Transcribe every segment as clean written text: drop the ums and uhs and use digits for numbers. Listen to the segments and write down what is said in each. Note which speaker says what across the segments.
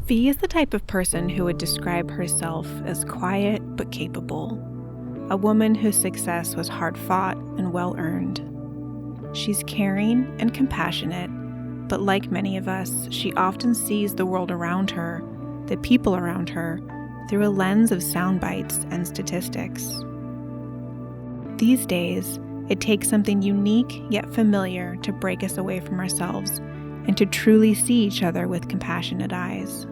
Speaker 1: V is the type of person who would describe herself as quiet but capable, a woman whose success was hard-fought and well-earned. She's caring and compassionate, but like many of us, she often sees the world around her, the people around her, through a lens of sound bites and statistics. These days, it takes something unique yet familiar to break us away from ourselves and to truly see each other with compassionate eyes.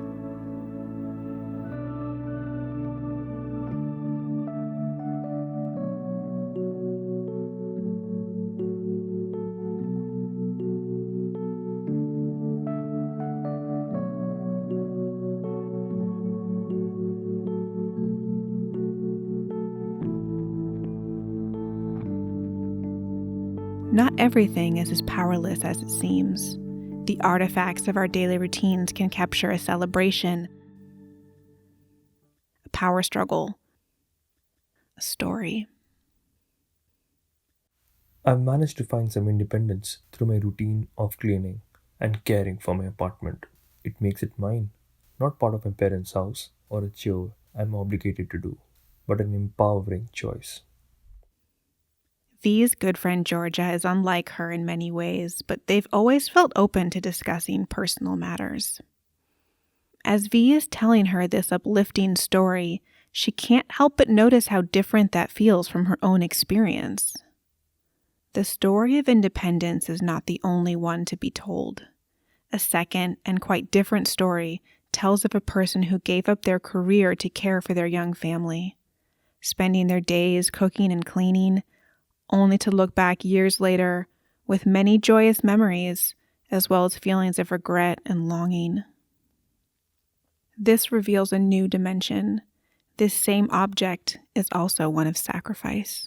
Speaker 1: Not everything is as powerless as it seems. The artifacts of our daily routines can capture a celebration, a power struggle, a story.
Speaker 2: I've managed to find some independence through my routine of cleaning and caring for my apartment. It makes it mine, not part of my parents' house or a chore I'm obligated to do, but an empowering choice.
Speaker 1: V's good friend Georgia is unlike her in many ways, but they've always felt open to discussing personal matters. As V is telling her this uplifting story, she can't help but notice how different that feels from her own experience. The story of independence is not the only one to be told. A second and quite different story tells of a person who gave up their career to care for their young family, spending their days cooking and cleaning, only to look back years later with many joyous memories, as well as feelings of regret and longing. This reveals a new dimension. This same object is also one of sacrifice.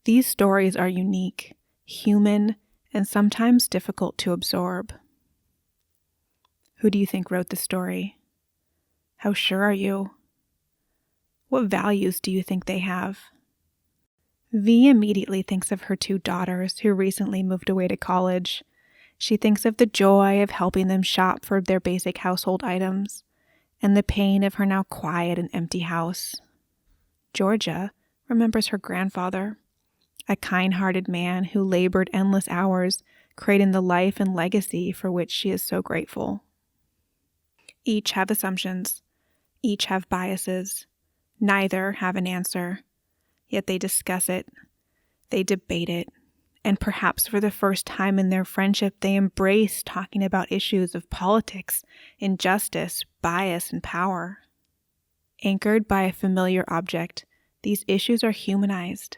Speaker 1: These stories are unique, human, and sometimes difficult to absorb. Who do you think wrote the story? How sure are you? What values do you think they have? V immediately thinks of her two daughters who recently moved away to college. She thinks of the joy of helping them shop for their basic household items and the pain of her now quiet and empty house. Georgia remembers her grandfather, a kind-hearted man who labored endless hours creating the life and legacy for which she is so grateful. Each have assumptions, each have biases, neither have an answer. Yet they discuss it, they debate it, and perhaps for the first time in their friendship, they embrace talking about issues of politics, injustice, bias, and power. Anchored by a familiar object, these issues are humanized.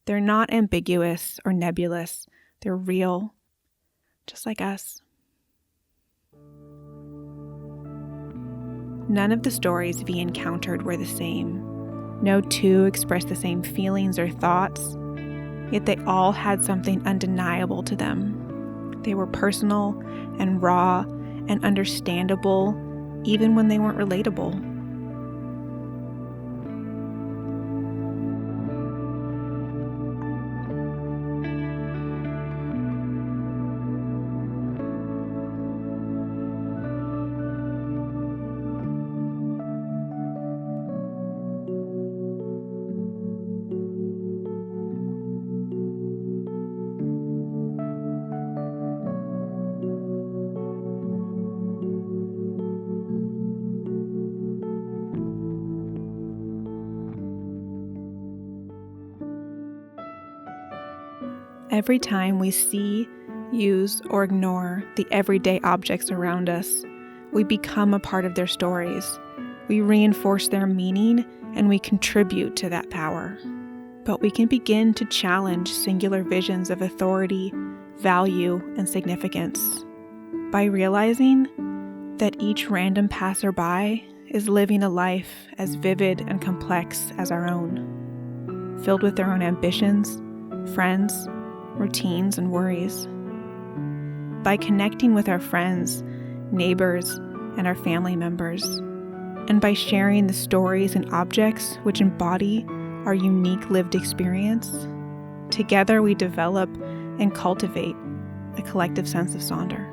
Speaker 1: They're not ambiguous or nebulous. They're real, just like us. None of the stories V encountered were the same. No two expressed the same feelings or thoughts, yet they all had something undeniable to them. They were personal and raw and understandable, even when they weren't relatable. Every time we see, use, or ignore the everyday objects around us, we become a part of their stories. We reinforce their meaning and we contribute to that power. But we can begin to challenge singular visions of authority, value, and significance by realizing that each random passerby is living a life as vivid and complex as our own, filled with their own ambitions, friends, routines, and worries. By connecting with our friends, neighbors, and our family members, and by sharing the stories and objects which embody our unique lived experience, together we develop and cultivate a collective sense of Sonder.